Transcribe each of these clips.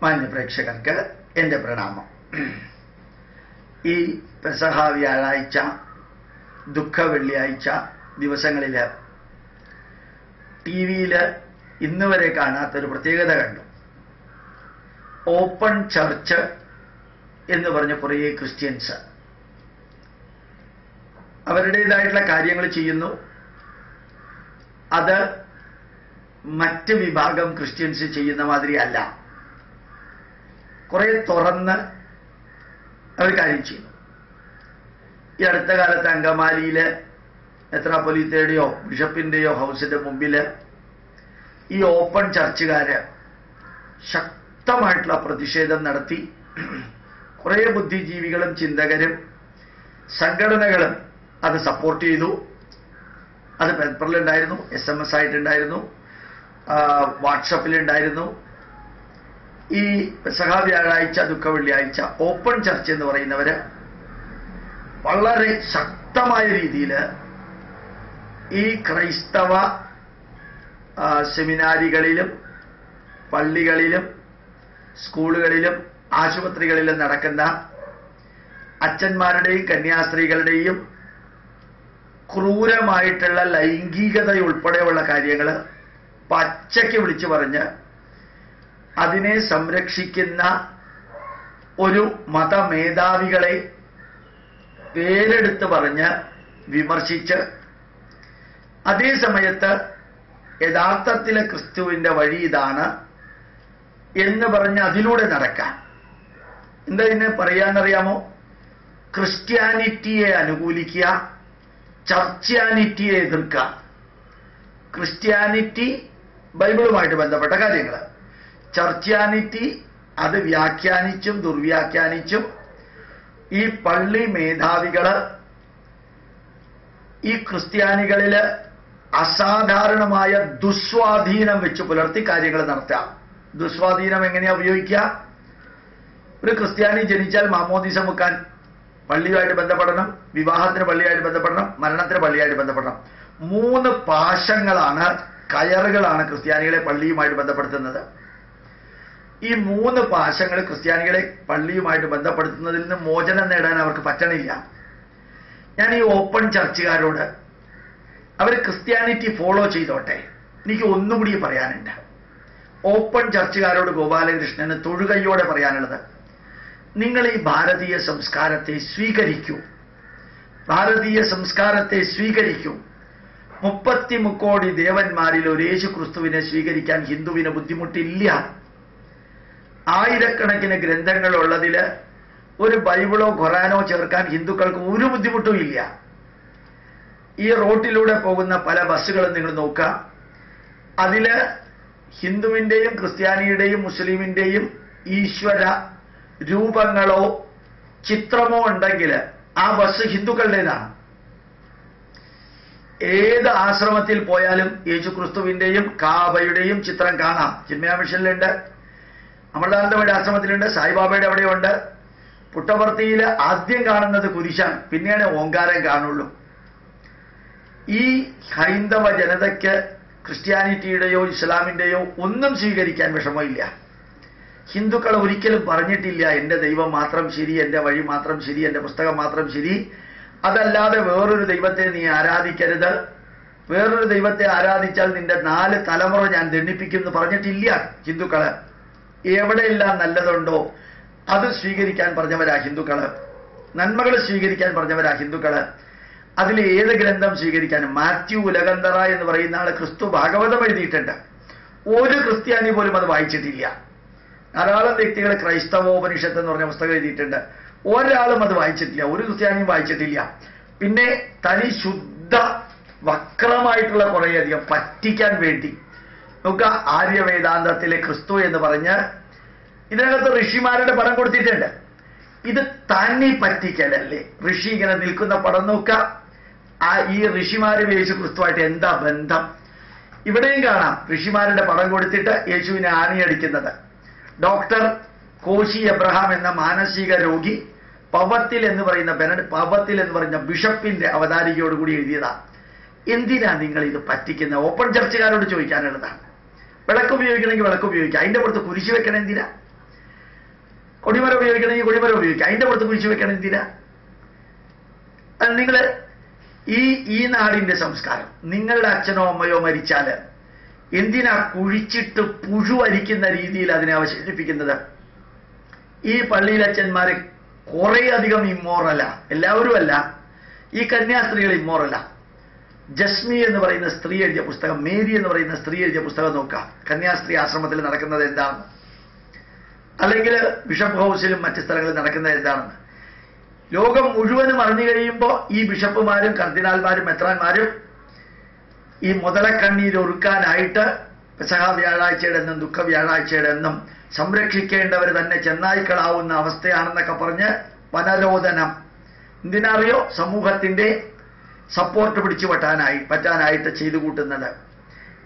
മാന്യ പ്രേക്ഷകർക്ക് എൻ്റെ പ്രണാമം. ഈ പെസഹ വ്യാഴാഴ്ച, ദുഃഖ വെള്ളിയാഴ്ച ദിവസങ്ങളിൽ ടി വിയിൽ ഇന്ന് വരെ കാണാത്തൊരു പ്രത്യേകത കണ്ടു. ഓപ്പൺ ചർച്ച് എന്ന് പറഞ്ഞ കുറേ ക്രിസ്ത്യൻസ് അവരുടേതായിട്ടുള്ള കാര്യങ്ങൾ ചെയ്യുന്നു. അത് മറ്റ് വിഭാഗം ക്രിസ്ത്യൻസ് ചെയ്യുന്ന മാതിരി അല്ല. കുറെ തുറന്ന് അവർ കാര്യം ചെയ്യുന്നു. ഈ അടുത്ത കാലത്ത് അങ്കമാലിയിൽ മെത്രാപ്പൊലീത്തയുടെയോ ബിഷപ്പിന്റെയോ ഹൗസിന്റെ മുമ്പിൽ ഈ ഓപ്പൺ ചർച്ചുകാര് ശക്തമായിട്ടുള്ള പ്രതിഷേധം നടത്തി. കുറെ ബുദ്ധിജീവികളും ചിന്തകരും സംഘടനകളും അത് സപ്പോർട്ട് ചെയ്തു. അത് പേപ്പറിലുണ്ടായിരുന്നു, SMS ആയിട്ടുണ്ടായിരുന്നു, വാട്സപ്പിലുണ്ടായിരുന്നു. ഈ പെസഹ വ്യാഴാഴ്ച, ദുഃഖ വെള്ളിയാഴ്ച ഓപ്പൺ ചർച്ച് എന്ന് പറയുന്നവര് വളരെ ശക്തമായ രീതിയിൽ ഈ ക്രൈസ്തവ സെമിനാരികളിലും പള്ളികളിലും സ്കൂളുകളിലും ആശുപത്രികളിലും നടക്കുന്ന അച്ഛന്മാരുടെയും കന്യാസ്ത്രീകളുടെയും ക്രൂരമായിട്ടുള്ള ലൈംഗികതയുൾപ്പെടെയുള്ള കാര്യങ്ങൾ പച്ചയ്ക്ക് വിളിച്ചു പറഞ്ഞ് അതിനെ സംരക്ഷിക്കുന്ന ഒരു മതമേധാവികളെ പേരെടുത്ത് പറഞ്ഞ് വിമർശിച്ച്, അതേ സമയത്ത് യഥാർത്ഥത്തിലെ ക്രിസ്തുവിന്റെ വഴി ഇതാണ് എന്ന് പറഞ്ഞ് അതിലൂടെ നടക്കാൻ. എന്താ ഇതിനെ പറയാന്നറിയാമോ? ക്രിസ്ത്യാനിറ്റിയെ അനുകൂലിക്കുക, ചർച്ച്യാനിറ്റിയെ എതിർക്കുക. ക്രിസ്ത്യാനിറ്റി ബൈബിളുമായിട്ട് ബന്ധപ്പെട്ട കാര്യങ്ങൾ, ചർച്ച്യാനിറ്റി അത് വ്യാഖ്യാനിച്ചും ദുർവ്യാഖ്യാനിച്ചും ഈ പള്ളി മേധാവികള് ഈ ക്രിസ്ത്യാനികളില് അസാധാരണമായ ദുസ്വാധീനം വെച്ച് പുലർത്തി കാര്യങ്ങൾ നടത്താം. ദുസ്വാധീനം എങ്ങനെയാ ഉപയോഗിക്കുക? ഒരു ക്രിസ്ത്യാനി ജനിച്ചാൽ മാമോദീസ മുക്കാൻ പള്ളിയുമായിട്ട് ബന്ധപ്പെടണം, വിവാഹത്തിന് പള്ളിയായിട്ട് ബന്ധപ്പെടണം, മരണത്തിന് പള്ളിയായിട്ട് ബന്ധപ്പെടണം. 3 പാശങ്ങളാണ്, കയറുകളാണ് ക്രിസ്ത്യാനികളെ പള്ളിയുമായിട്ട് ബന്ധപ്പെടുത്തുന്നത്. ഈ 3 പാശങ്ങൾ ക്രിസ്ത്യാനികളെ പള്ളിയുമായിട്ട് ബന്ധപ്പെടുത്തുന്നതിൽ നിന്ന് മോചനം നേടാൻ അവർക്ക് പറ്റണില്ല. ഞാൻ ഈ ഓപ്പൺ ചർച്ചുകാരോട് അവർ ക്രിസ്ത്യാനിറ്റി ഫോളോ ചെയ്തോട്ടെ, എനിക്ക് ഒന്നുകൂടി പറയാനുണ്ട്. ഓപ്പൺ ചർച്ചുകാരോട് ഗോപാലകൃഷ്ണന് തൊഴുകയോടെ പറയാനുള്ളത്, നിങ്ങൾ ഈ ഭാരതീയ സംസ്കാരത്തെ സ്വീകരിക്കൂ, ഭാരതീയ സംസ്കാരത്തെ സ്വീകരിക്കൂ. 33 കോടി ദേവന്മാരിൽ ഒരു യേശു ക്രിസ്തുവിനെ സ്വീകരിക്കാൻ ഹിന്ദുവിന് ബുദ്ധിമുട്ടില്ല. ആയിരക്കണക്കിന് ഗ്രന്ഥങ്ങൾ ഉള്ളതിൽ ഒരു ബൈബിളോ ഖുറാനോ ചേർക്കാൻ ഹിന്ദുക്കൾക്ക് ഒരു ബുദ്ധിമുട്ടും ഇല്ല. ഈ റോട്ടിലൂടെ പോകുന്ന പല ബസ്സുകളും നിങ്ങൾ നോക്കുക, അതില് ഹിന്ദുവിന്റെയും ക്രിസ്ത്യാനിയുടെയും മുസ്ലിമിന്റെയും ഈശ്വര രൂപങ്ങളോ ചിത്രമോ ഉണ്ടെങ്കിൽ ആ ബസ് ഹിന്ദുക്കളുടേതാണ്. ഏത് ആശ്രമത്തിൽ പോയാലും യേശു ക്രിസ്തുവിന്റെയും കാബയുടെയും ചിത്രം കാണാം. ചിന്മയ മിഷനിലുണ്ട്, അമൃതാനന്ദമയുടെ ആശ്രമത്തിലുണ്ട്, സായിബാബയുടെ അവിടെയുണ്ട്. പുട്ടപർത്തിയിൽ ആദ്യം കാണുന്നത് കുരിശാണ്, പിന്നെയാണ് ഓങ്കാരം കാണുള്ളൂ. ഈ ഹൈന്ദവ ജനതയ്ക്ക് ക്രിസ്ത്യാനിറ്റിയുടെയോ ഇസ്ലാമിന്റെയോ ഒന്നും സ്വീകരിക്കാൻ വിഷമമില്ല. ഹിന്ദുക്കൾ ഒരിക്കലും പറഞ്ഞിട്ടില്ല എൻ്റെ ദൈവം മാത്രം ശരി, എൻ്റെ വഴി മാത്രം ശരി, എൻ്റെ പുസ്തകം മാത്രം ശരി, അതല്ലാതെ വേറൊരു ദൈവത്തെ നീ ആരാധിക്കരുത്, വേറൊരു ദൈവത്തെ ആരാധിച്ചാൽ നിന്റെ 4 തലമുറ ഞാൻ ദണ്ഡിപ്പിക്കും എന്ന് പറഞ്ഞിട്ടില്ല ഹിന്ദുക്കള്. എവിടെയെല്ലാം നല്ലതുണ്ടോ അത് സ്വീകരിക്കാൻ പറഞ്ഞവരാ ഹിന്ദുക്കള്, നന്മകൾ സ്വീകരിക്കാൻ പറഞ്ഞവരാ ഹിന്ദുക്കള്. അതിൽ ഏത് ഗ്രന്ഥം സ്വീകരിക്കാനും? മാത്യു ഉലകന്തറ എന്ന് പറയുന്ന ആള് ക്രിസ്തു ഭാഗവതം എഴുതിയിട്ടുണ്ട്. ഒരു ക്രിസ്ത്യാനി പോലും അത് വായിച്ചിട്ടില്ല. ധാരാളം വ്യക്തികൾ ക്രൈസ്തവോപനിഷത്ത് എന്ന് പറഞ്ഞ പുസ്തകം എഴുതിയിട്ടുണ്ട്, ഒരാളും അത് വായിച്ചിട്ടില്ല, ഒരു ക്രിസ്ത്യാനിയും വായിച്ചിട്ടില്ല. പിന്നെ തനി ശുദ്ധ വക്രമായിട്ടുള്ള കുറേയധികം പറ്റിക്കാൻ വേണ്ടി നമുക്ക് ആര്യവേദാന്തത്തിലെ ക്രിസ്തു എന്ന് പറഞ്ഞ് ഇതിനകത്ത് ഋഷിമാരുടെ പടം കൊടുത്തിട്ടുണ്ട്. ഇത് തന്നി പറ്റിക്കലല്ലേ? ഋഷി ഇങ്ങനെ നിൽക്കുന്ന പടം നോക്കുക, ഈ ഋഷിമാരും യേശു ക്രിസ്തുവായിട്ട് എന്താ ബന്ധം? ഇവിടെയും കാണാം ഋഷിമാരുടെ പടം കൊടുത്തിട്ട് യേശുവിനെ ആണിയടിക്കുന്നത്. ഡോക്ടർ കോശി എബ്രഹാം എന്ന മാനസിക രോഗി പവത്തിൽ എന്ന് പറയുന്ന ബിഷപ്പിന്റെ അവതാരികയോടുകൂടി എഴുതിയതാ. എന്തിനാ നിങ്ങൾ ഇത് പറ്റിക്കുന്ന? ഓപ്പൺ ചർച്ചുകാരോട് ചോദിക്കാനുള്ളതാണ്. വിളക്ക് ഉപയോഗിക്കണമെങ്കിൽ വിളക്ക് ഉപയോഗിക്കുക, അതിന്റെ പുറത്ത് കുരിശ് വെക്കണം എന്തിനാ? കൊടിമരം ഉപയോഗിക്കണമെങ്കിൽ കൊടിമരം ഉപയോഗിക്കാം. അതിന്റെ പുറത്ത് കുഴിച്ചു വെക്കണം എന്തിനാ? അത് നിങ്ങൾ ഈ നാടിന്റെ സംസ്കാരം, നിങ്ങളുടെ അച്ഛനോ അമ്മയോ മരിച്ചാൽ എന്തിനാ കുഴിച്ചിട്ട് പുഴുവരിക്കുന്ന രീതിയിൽ അതിനെ അവശേഷിപ്പിക്കുന്നത്? ഈ പള്ളിയിലച്ഛന്മാര് കുറെ അധികം ഇമ്മോറല, എല്ലാവരും അല്ല, ഈ കന്യാസ്ത്രീകൾ ഇമ്മോറല. ജസ്മി എന്ന് പറയുന്ന സ്ത്രീ എഴുതിയ പുസ്തകം, മേരി എന്ന് പറയുന്ന സ്ത്രീ എഴുതിയ പുസ്തകം നോക്കാം. കന്യാസ്ത്രീ ആശ്രമത്തിൽ നടക്കുന്നത് എന്താണ്, അല്ലെങ്കിൽ ബിഷപ്പ് ഹൗസിലും മറ്റ് സ്ഥലങ്ങളിൽ നടക്കുന്നത് എന്താണെന്ന് ലോകം മുഴുവനും അറിഞ്ഞു കഴിയുമ്പോൾ ഈ ബിഷപ്പുമാരും കർദിനാൾമാരും മെത്രാന്മാരും ഈ മുതലക്കണ്ണീരൊറുക്കാനായിട്ട് പെസഹ വ്യാഴാഴ്ചയുടെ എന്നും ദുഃഖ വ്യാഴാഴ്ചയുടെ എന്നും സംരക്ഷിക്കേണ്ടവർ തന്നെ ചെന്നായ്ക്കളാവുന്ന അവസ്ഥയാണെന്നൊക്കെ പറഞ്ഞ് വനരോധനം, എന്തിനറിയോ? സമൂഹത്തിന്റെ സപ്പോർട്ട് പിടിച്ചു പറ്റാനായിട്ട് ചെയ്തു കൂട്ടുന്നത്.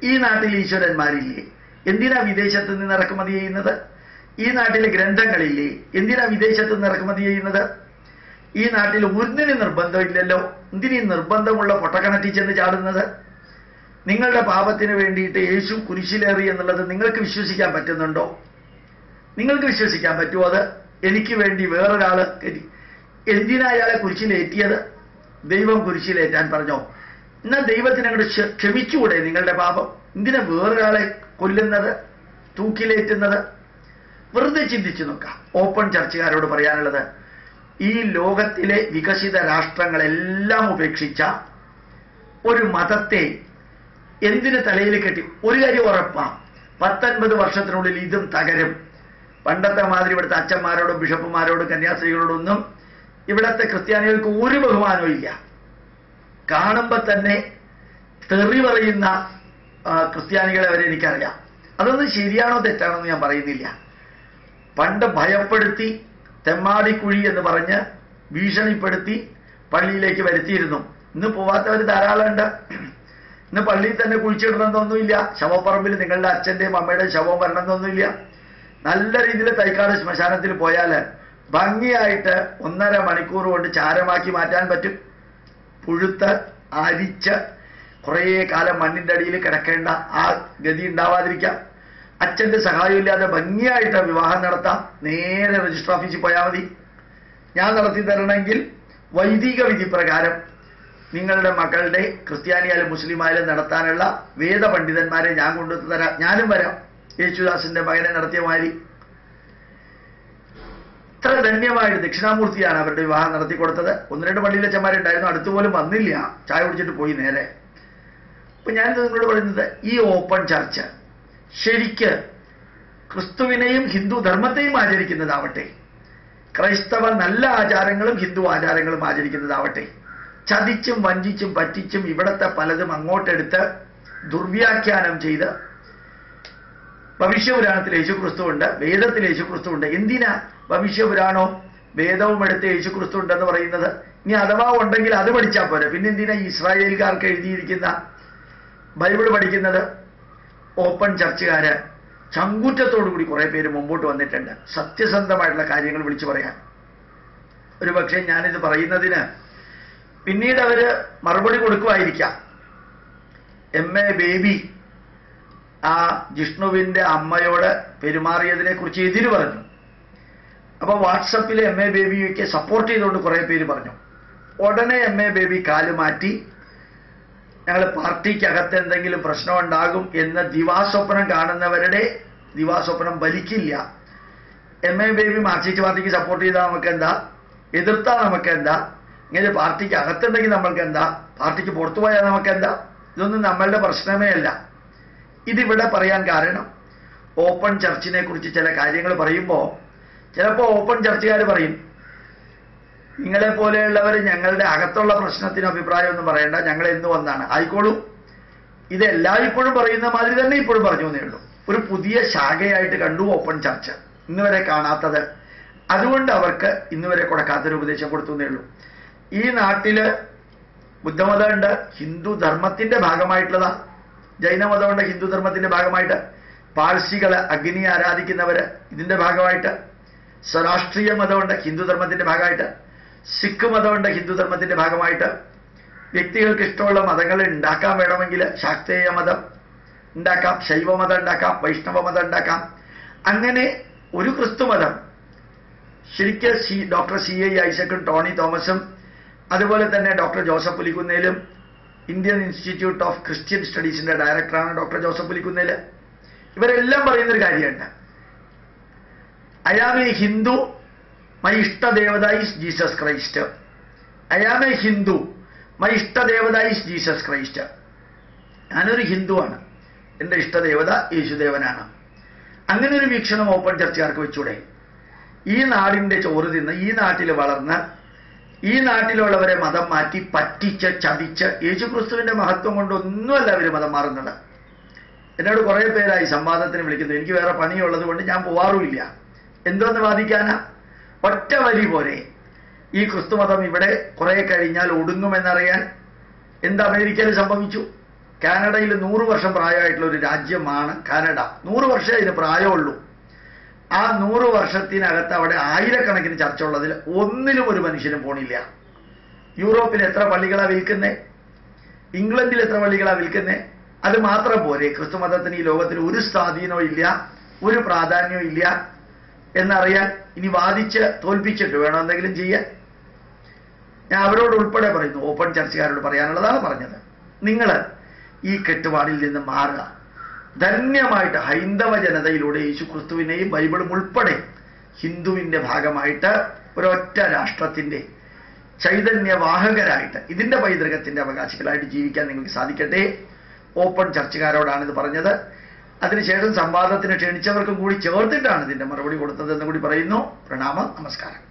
ഈ നാട്ടിൽ ഈശ്വരന്മാരില്ലേ? എന്തിനാ വിദേശത്ത് നിന്ന് ഇറക്കുമതി ചെയ്യുന്നത്? ഈ നാട്ടിലെ ഗ്രന്ഥങ്ങളില്ലേ? എന്തിനാ വിദേശത്ത് നിന്ന് ഇറക്കുമതി ചെയ്യുന്നത്? ഈ നാട്ടിൽ ഒന്നിനും നിർബന്ധമില്ലല്ലോ. എന്തിനീ നിർബന്ധമുള്ള പൊട്ടക്കിണറ്റിൽ ചെന്ന് ചാടുന്നത്? നിങ്ങളുടെ പാപത്തിന് വേണ്ടിയിട്ട് യേശു കുരിശിലേറി എന്നുള്ളത് നിങ്ങൾക്ക് വിശ്വസിക്കാൻ പറ്റുന്നുണ്ടോ? നിങ്ങൾക്ക് വിശ്വസിക്കാൻ പറ്റുമോ? അത് എനിക്ക് വേണ്ടി വേറൊരാള് എന്തിനാ അയാളെ കുരിശിലേറ്റിയത്? ദൈവം കുരിശിലേറ്റാൻ പറഞ്ഞോ? എന്നാൽ ദൈവത്തിന് അങ്ങോട്ട് ക്ഷമിച്ചുകൂടെ നിങ്ങളുടെ പാപം? എന്തിനാ വേറൊരാളെ കൊല്ലുന്നത്, തൂക്കിലേറ്റുന്നത്? വെറുതെ ചിന്തിച്ചു നോക്കാം. ഓപ്പൺ ചർച്ചുകാരോട് പറയാനുള്ളത്, ഈ ലോകത്തിലെ വികസിത രാഷ്ട്രങ്ങളെല്ലാം ഉപേക്ഷിച്ച ഒരു മതത്തെ എന്തിന് തലയിൽ കെട്ടി? ഒരു കാര്യം ഉറപ്പാ, 19 വർഷത്തിനുള്ളിൽ ഇതും തകരും. പണ്ടത്തെ മാതിരി ഇവിടുത്തെ അച്ഛന്മാരോടും ബിഷപ്പുമാരോടും കന്യാസ്ത്രീകളോടൊന്നും ഇവിടത്തെ ക്രിസ്ത്യാനികൾക്ക് ഒരു ബഹുമാനവും ഇല്ല. കാണുമ്പോൾ തന്നെ തെറി പറയുന്ന ക്രിസ്ത്യാനികളെ വരെ എനിക്കറിയാം. അതൊന്നും ശരിയാണോ തെറ്റാണോ എന്ന് ഞാൻ പറയുന്നില്ല. പണ്ട് ഭയപ്പെടുത്തി തെമ്മാടിക്കുഴി എന്ന് പറഞ്ഞ് ഭീഷണിപ്പെടുത്തി പള്ളിയിലേക്ക് വരുത്തിയിരുന്നു. ഇന്ന് പോവാത്തവർ ധാരാളമുണ്ട്. ഇന്ന് പള്ളിയിൽ തന്നെ കുഴിച്ചിടണമെന്നൊന്നുമില്ല. ശവപ്പറമ്പിൽ നിങ്ങളുടെ അച്ഛൻ്റെയും അമ്മയുടെയും ശവം വരണമെന്നൊന്നുമില്ല. നല്ല രീതിയിൽ തൈക്കാട് ശ്മശാനത്തിൽ പോയാൽ ഭംഗിയായിട്ട് 1.5 മണിക്കൂർ കൊണ്ട് ചാരമാക്കി മാറ്റാൻ പറ്റും. പുഴുത്ത് അരിച്ച് കുറേ കാലം മണ്ണിൻ്റെ അടിയിൽ കിടക്കേണ്ട ആ ഗതി ഉണ്ടാവാതിരിക്കാം. അച്ഛൻ്റെ സഹായമില്ലാതെ ഭംഗിയായിട്ട് വിവാഹം നടത്താം. നേരെ രജിസ്റ്റർ ഓഫീസിൽ പോയാൽ മതി. ഞാൻ നടത്തി തരണമെങ്കിൽ വൈദിക വിധി പ്രകാരം നിങ്ങളുടെ മക്കളുടെ ക്രിസ്ത്യാനിയായാലും മുസ്ലിമായാലും നടത്താനുള്ള വേദപണ്ഡിതന്മാരെ ഞാൻ കൊണ്ടുവന്ന് തരാം. ഞാനും വരാം. യേശുദാസിന്റെ മകനെ നടത്തിയ മാതിരി. ഇത്ര ധന്യമായിട്ട് ദക്ഷിണാമൂർത്തിയാണ് അവരുടെ വിവാഹം നടത്തി കൊടുത്തത്. 1-2 പള്ളിയിലച്ചന്മാരുണ്ടായിരുന്നു, അടുത്തുപോലും വന്നില്ല, ചായ കുടിച്ചിട്ട് പോയി നേരെ. അപ്പൊ ഞാൻ നിങ്ങളോട് പറയുന്നത്, ഈ ഓപ്പൺ ചർച്ച് ശരിക്ക് ക്രിസ്തുവിനെയും ഹിന്ദു ധർമ്മത്തെയും ആചരിക്കുന്നതാവട്ടെ, ക്രൈസ്തവ നല്ല ആചാരങ്ങളും ഹിന്ദു ആചാരങ്ങളും ആചരിക്കുന്നതാവട്ടെ, ചതിച്ചും വഞ്ചിച്ചും പറ്റിച്ചും ഇവിടത്തെ പലതും അങ്ങോട്ടെടുത്ത് ദുർവ്യാഖ്യാനം ചെയ്ത് ഭവിഷ്യപുരാണത്തിൽ യേശുക്രിസ്തു ഉണ്ട്, വേദത്തിൽ യേശുക്രിസ്തു ഉണ്ട്. എന്തിനാ ഭവിഷ്യപുരാണവും വേദവും എടുത്ത് യേശുക്രിസ്തു ഉണ്ടെന്ന് പറയുന്നത്? ഇനി അഥവാ ഉണ്ടെങ്കിൽ അത് പഠിച്ചാൽ പോരെ. പിന്നെ എന്തിനാ ഇസ്രായേൽക്കാർക്ക് എഴുതിയിരിക്കുന്ന ബൈബിൾ പഠിക്കുന്നത്? ഓപ്പൺ ചർച്ചുകാര് ചങ്കൂറ്റത്തോടുകൂടി കുറെ പേര് മുമ്പോട്ട് വന്നിട്ടുണ്ട്, സത്യസന്ധമായിട്ടുള്ള കാര്യങ്ങൾ വിളിച്ചു പറയാൻ. ഒരു പക്ഷേ ഞാനിത് പറയുന്നതിന് പിന്നീട് അവര് മറുപടി കൊടുക്കുമായിരിക്കാം. MA ബേബി ആ ജിഷ്ണുവിന്റെ അമ്മയോട് പെരുമാറിയതിനെ കുറിച്ച് എതിര് പറഞ്ഞു. അപ്പൊ വാട്സപ്പിൽ MA ബേബിയൊക്കെ സപ്പോർട്ട് ചെയ്തുകൊണ്ട് കുറെ പേര് പറഞ്ഞു. ഉടനെ MA ബേബി കാലുമാറ്റി ഞങ്ങൾ പാർട്ടിക്കകത്ത് എന്തെങ്കിലും പ്രശ്നം ഉണ്ടാകും എന്ന് ദിവാസ്വപ്നം കാണുന്നവരുടെ ദിവാസ്വപ്നം വലിക്കില്ല. MA ബേബി മാർക്സിസ്റ്റ് പാർട്ടിക്ക് സപ്പോർട്ട് ചെയ്താൽ നമുക്ക് എന്താ, എതിർത്താൽ നമുക്ക് എന്താ, ഇങ്ങനെ പാർട്ടിക്ക് അകത്തുണ്ടെങ്കിൽ നമ്മൾക്ക് എന്താ, പാർട്ടിക്ക് പുറത്തു പോയാൽ നമുക്ക് എന്താ? ഇതൊന്നും നമ്മളുടെ പ്രശ്നമേ അല്ല. ഇതിവിടെ പറയാൻ കാരണം, ഓപ്പൺ ചർച്ചിനെ കുറിച്ച് ചില കാര്യങ്ങൾ പറയുമ്പോൾ ചിലപ്പോൾ ഓപ്പൺ ചർച്ചുകാർ പറയും, നിങ്ങളെ പോലെയുള്ളവർ ഞങ്ങളുടെ അകത്തുള്ള പ്രശ്നത്തിന് അഭിപ്രായമൊന്നും പറയണ്ട, ഞങ്ങൾ എന്ന് വന്നാണ് ആയിക്കോളൂ. ഇതെല്ലാം ഇപ്പോഴും പറയുന്ന മാതിരി തന്നെ ഇപ്പോഴും പറഞ്ഞു എന്നേ ഉള്ളൂ. ഒരു പുതിയ ശാഖയായിട്ട് കണ്ടു ഓപ്പൺ ചർച്ച്, ഇന്നുവരെ കാണാത്തത്. അതുകൊണ്ട് അവർക്ക് ഇന്നുവരെ കൊടുക്കാത്തൊരു ഉപദേശം കൊടുത്തു എന്നേ ഉള്ളൂ. ഈ നാട്ടില് ബുദ്ധമതമുണ്ട്, ഹിന്ദു ധർമ്മത്തിന്റെ ഭാഗമായിട്ടുള്ളതാ. ജൈനമതമുണ്ട്, ഹിന്ദു ധർമ്മത്തിന്റെ ഭാഗമായിട്ട്. പാഴ്സികള് അഗ്നി ആരാധിക്കുന്നവര് ഇതിന്റെ ഭാഗമായിട്ട്. സ്വരാഷ്ട്രീയ മതമുണ്ട്, ഹിന്ദു ധർമ്മത്തിന്റെ ഭാഗമായിട്ട്. സിഖ് മതമുണ്ട്, ഹിന്ദു ധർമ്മത്തിന്റെ ഭാഗമായിട്ട്. വ്യക്തികൾക്ക് ഇഷ്ടമുള്ള മതങ്ങൾ ഉണ്ടാക്കാൻ വേണമെങ്കിൽ ശാക്തേയ മതം ഉണ്ടാക്കാം, ശൈവ മതം ഉണ്ടാക്കാം, വൈഷ്ണവ മതം ഉണ്ടാക്കാം. അങ്ങനെ ഒരു ക്രിസ്തു മതം ശരിക്കും ഡോക്ടർ CI ഐസക്കും ടോണി തോമസും അതുപോലെ തന്നെ ഡോക്ടർ ജോസഫ് പുലിക്കുന്നേലും ഇന്ത്യൻ ഇൻസ്റ്റിറ്റ്യൂട്ട് ഓഫ് ക്രിസ്ത്യൻ സ്റ്റഡീസിന്റെ ഡയറക്ടറാണ് ഡോക്ടർ ജോസഫ് പുലിക്കുന്നേല്. ഇവരെല്ലാം പറയുന്നൊരു കാര്യമുണ്ട്, I am a Hindu, my ഇഷ്ടദേവത is Jesus Christ. I am a Hindu, my ഇഷ്ടദേവത ഈസ് ജീസസ് ക്രൈസ്റ്റ്. ഞാനൊരു ഹിന്ദുവാണ്, എൻ്റെ ഇഷ്ടദേവത യേശുദേവനാണ്. അങ്ങനെ ഒരു വീക്ഷണം ഓപ്പൺ ചർച്ചക്കാർക്ക് വെച്ചൂടെ? ഈ നാടിൻ്റെ ചോറ് തിന്ന് ഈ നാട്ടിൽ വളർന്ന് ഈ നാട്ടിലുള്ളവരെ മതം മാറ്റി പറ്റിച്ച് ചതിച്ച് യേശുക്രിസ്തുവിന്റെ മഹത്വം കൊണ്ടൊന്നുമല്ല അവർ മതം മാറുന്നത്. എന്നോട് കുറേ പേരായി സംവാദത്തിന് വിളിക്കുന്നു. എനിക്ക് വേറെ പണിയുള്ളത് കൊണ്ട് ഞാൻ പോവാറുമില്ല. എന്തോന്ന് വാദിക്കാനാ? ഒറ്റ വരി പോരെ. ഈ ക്രിസ്തുമതം ഇവിടെ കുറെ കഴിഞ്ഞാൽ ഒടുങ്ങുമെന്നറിയാൻ എന്ത് അമേരിക്കയിൽ സംഭവിച്ചു? കാനഡയിൽ 100 വർഷം പ്രായമായിട്ടുള്ള ഒരു രാജ്യമാണ് കാനഡ. 100 വർഷമേ അതിന് പ്രായമുള്ളൂ. ആ 100 വർഷത്തിനകത്ത് അവിടെ ആയിരക്കണക്കിന് ചർച്ച ഉള്ളതിൽ ഒന്നിലും ഒരു മനുഷ്യനും പോണില്ല. യൂറോപ്പിൽ എത്ര പള്ളികളാ വിൽക്കുന്നേ? ഇംഗ്ലണ്ടിൽ എത്ര പള്ളികളാ വിൽക്കുന്നേ? അത് മാത്രം പോരെ ക്രിസ്തുമതത്തിന് ഈ ലോകത്തിൽ ഒരു സ്വാധീനവും ഇല്ല, ഒരു പ്രാധാന്യവും ഇല്ല എന്നറിയാൻ? ഇനി വാദിച്ച് തോൽപ്പിച്ചിട്ട് വേണം എന്തെങ്കിലും ചെയ്യാൻ. ഞാൻ അവരോട് ഉൾപ്പെടെ പറയുന്നു, ഓപ്പൺ ചർച്ചക്കാരോട് പറയാനുള്ളതാണ് പറഞ്ഞത്. നിങ്ങൾ ഈ കെട്ടുപാടിൽ നിന്ന് മാറുക. ധന്യമായിട്ട് ഹൈന്ദവ ജനതയിലൂടെ യേശുക്രിസ്തുവിനെയും ബൈബിളും ഉൾപ്പെടെ ഹിന്ദുവിൻ്റെ ഭാഗമായിട്ട് ഒരൊറ്റ രാഷ്ട്രത്തിൻ്റെ ചൈതന്യവാഹകരായിട്ട് ഇതിൻ്റെ പൈതൃകത്തിൻ്റെ അവകാശികളായിട്ട് ജീവിക്കാൻ നിങ്ങൾക്ക് സാധിക്കട്ടെ. ഓപ്പൺ ചർച്ചക്കാരോടാണിത് പറഞ്ഞത്. അതിനുശേഷം സംവാദത്തിന് ക്ഷണിച്ചവർക്കും കൂടി ചേർത്തിട്ടാണ് ഇതിൻ്റെ മറുപടി കൊടുത്തതെന്ന് കൂടി പറയുന്നു. പ്രണാമം, നമസ്കാരം.